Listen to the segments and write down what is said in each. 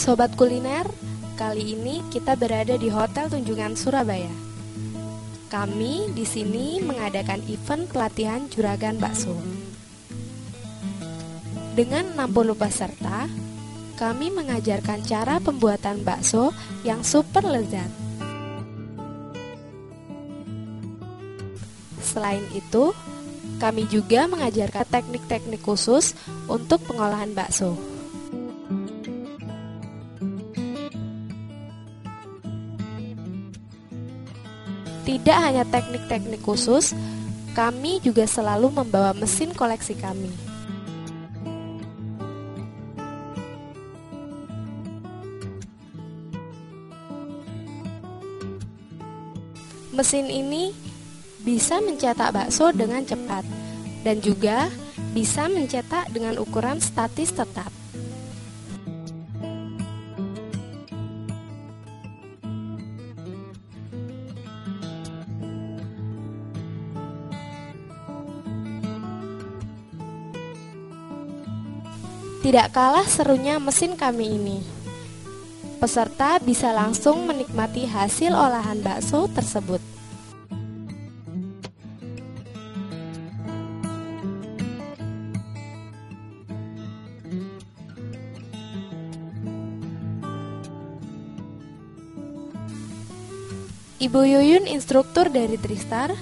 Sobat kuliner, kali ini kita berada di Hotel Tunjungan Surabaya. Kami di sini mengadakan event pelatihan juragan bakso. Dengan 60 peserta, kami mengajarkan cara pembuatan bakso yang super lezat. Selain itu, kami juga mengajarkan teknik-teknik khusus untuk pengolahan bakso. Tidak hanya teknik-teknik khusus, kami juga selalu membawa mesin koleksi kami. Mesin ini bisa mencetak bakso dengan cepat dan juga bisa mencetak dengan ukuran statis tetap. Tidak kalah serunya mesin kami ini. Peserta bisa langsung menikmati hasil olahan bakso tersebut. Ibu Yuyun, instruktur dari Tristar,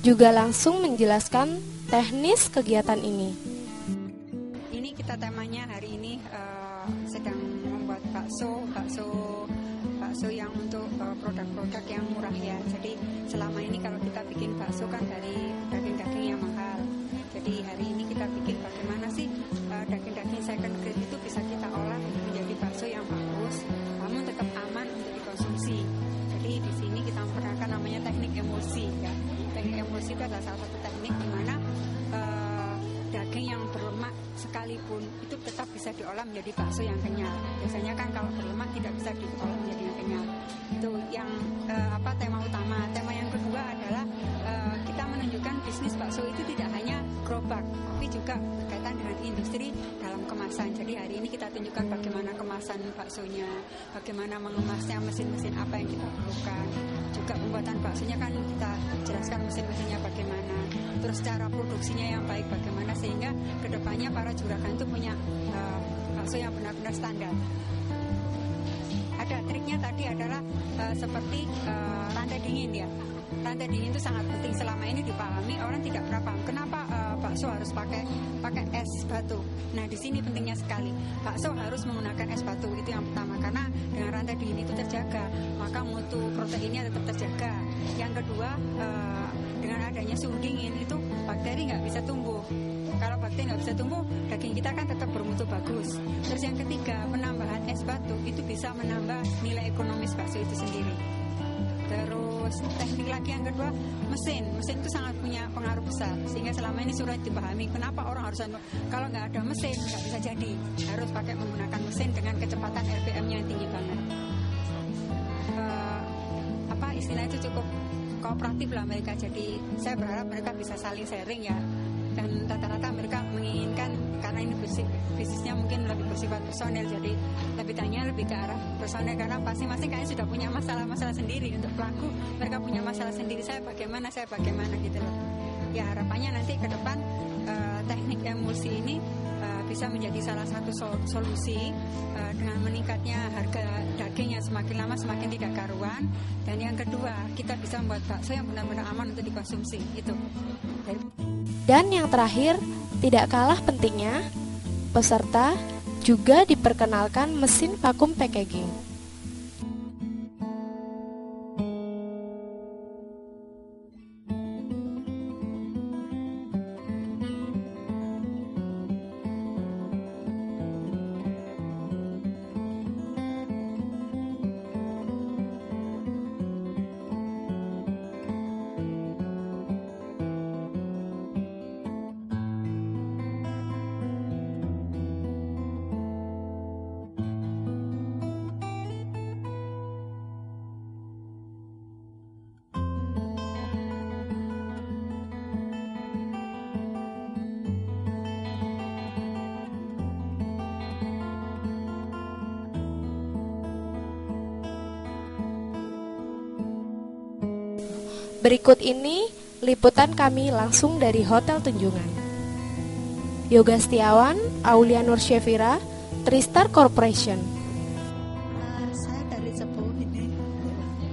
juga langsung menjelaskan teknis kegiatan ini. Kita temanya hari ini sedang membuat bakso yang untuk produk-produk yang murah ya. Jadi selama ini kalau kita bikin bakso kan dari daging-daging yang mahal. Jadi hari ini kita bikin bagaimana sih daging-daging second grade itu bisa kita olah menjadi bakso yang bagus, namun tetap aman untuk dikonsumsi. Jadi di sini kita memperkenalkan namanya teknik emulsi ya. Teknik emulsi itu adalah salah satu teknik di mana daging yang berlemak sekalipun itu tetap bisa diolah menjadi bakso yang kenyal. Biasanya kan kalau berlemak tidak bisa diolah menjadi yang kenyal. Itu yang tema utama. Tema yang kedua adalah kita menunjukkan bisnis bakso itu tidak hanya gerobak, tapi juga berkaitan dengan industri dalam kemasan. Jadi hari ini kita tunjukkan bagaimana kemasan baksonya, bagaimana mengemasnya, mesin-mesin apa yang kita perlukan. Juga pembuatan baksonya kan kita jelaskan mesin-mesinnya bagaimana. Terus cara produksinya yang baik bagaimana sehingga kedepannya para juragan itu punya bakso yang benar-benar standar. Ada triknya tadi adalah seperti rantai dingin ya. Rantai dingin itu sangat penting. Selama ini dipahami orang tidak pernah paham kenapa bakso harus pakai es batu. Nah di sini pentingnya sekali. Bakso harus menggunakan es batu itu yang pertama karena dengan rantai dingin itu terjaga, maka mutu proteinnya tetap terjaga. Yang kedua dengan adanya suhu dingin itu bakteri nggak bisa tumbuh. Kalau bakteri nggak bisa tumbuh, daging kita kan tetap bermutu bagus. Terus yang ketiga, penambahan es batu itu bisa menambah nilai ekonomis bakso itu sendiri. Terus teknik lagi yang kedua, mesin itu sangat punya pengaruh besar. Sehingga selama ini sudah dipahami kenapa orang harus kalau nggak ada mesin nggak bisa jadi, harus pakai menggunakan mesin dengan kecepatan RPM-nya yang tinggi banget. Istilahnya itu cukup kooperatif lah mereka. Jadi saya berharap mereka bisa saling sharing ya. Dan rata-rata mereka menginginkan karena ini bisnisnya mungkin lebih bersifat personel, jadi lebih ke arah personel karena masing-masing kayaknya sudah punya masalah-masalah sendiri. Untuk pelaku mereka punya masalah sendiri, saya bagaimana gitu loh. Ya harapannya nanti ke depan teknik emulsi ini bisa menjadi salah satu solusi dengan meningkatnya harga daging yang semakin lama semakin tidak karuan. Dan yang kedua, kita bisa membuat bakso yang benar-benar aman untuk dikonsumsi. Itu. Dan yang terakhir, tidak kalah pentingnya, peserta juga diperkenalkan mesin vakum packaging. Berikut ini liputan kami langsung dari Hotel Tunjungan. Yoga Setiawan, Aulia Nur Syafira, Tristar Corporation. Saya dari Cepu ini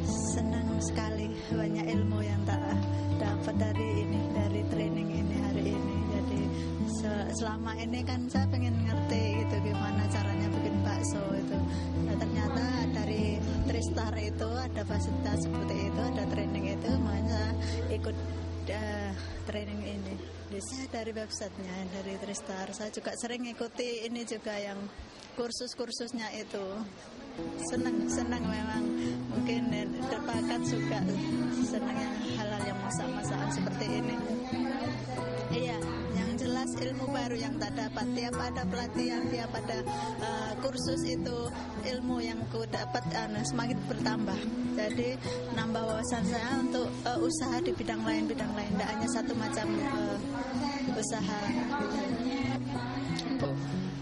senang sekali, banyak ilmu yang tak dapat dari training ini hari ini. Jadi selama ini kan saya pengen ngerti gitu gimana caranya bikin bakso itu. Nah, ternyata dari Tristar itu ada fasilitas seperti itu, ada training itu, makanya ikut training ini. Saya dari websitenya, dari Tristar. Saya juga sering ikuti ini juga yang kursus-kursusnya itu. Senang memang, mungkin terbakat juga senang yang hal-hal yang masak-masakan seperti ini. Iya, yang jelas ilmu baru yang tak dapat. Tiap ada pelatihan, tiap ada kursus itu ilmu yang ku dapat semakin bertambah. Jadi nambah wawasan saya untuk usaha di bidang lain, tidak hanya satu macam usaha.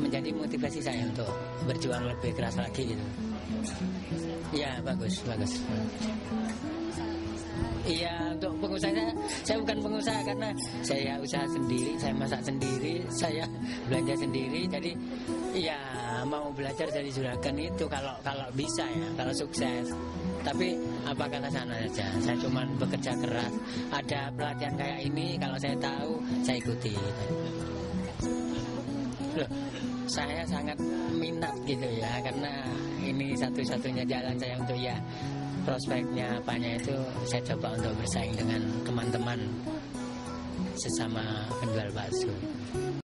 Menjadi motivasi saya untuk berjuang lebih keras lagi gitu. Iya, bagus. Iya, untuk pengusaha saya bukan pengusaha karena saya usaha sendiri, saya masak sendiri, saya belanja sendiri. Jadi iya, mau belajar dari juragan itu kalau bisa ya, kalau sukses. Tapi apakah ke sana saja? Saya cuma bekerja keras. Ada pelatihan kayak ini, kalau saya tahu saya ikuti. Loh, saya sangat minat gitu ya, karena ini satu-satunya jalan saya untuk ya prospeknya apanya itu saya coba untuk bersaing dengan teman-teman sesama penjual bakso.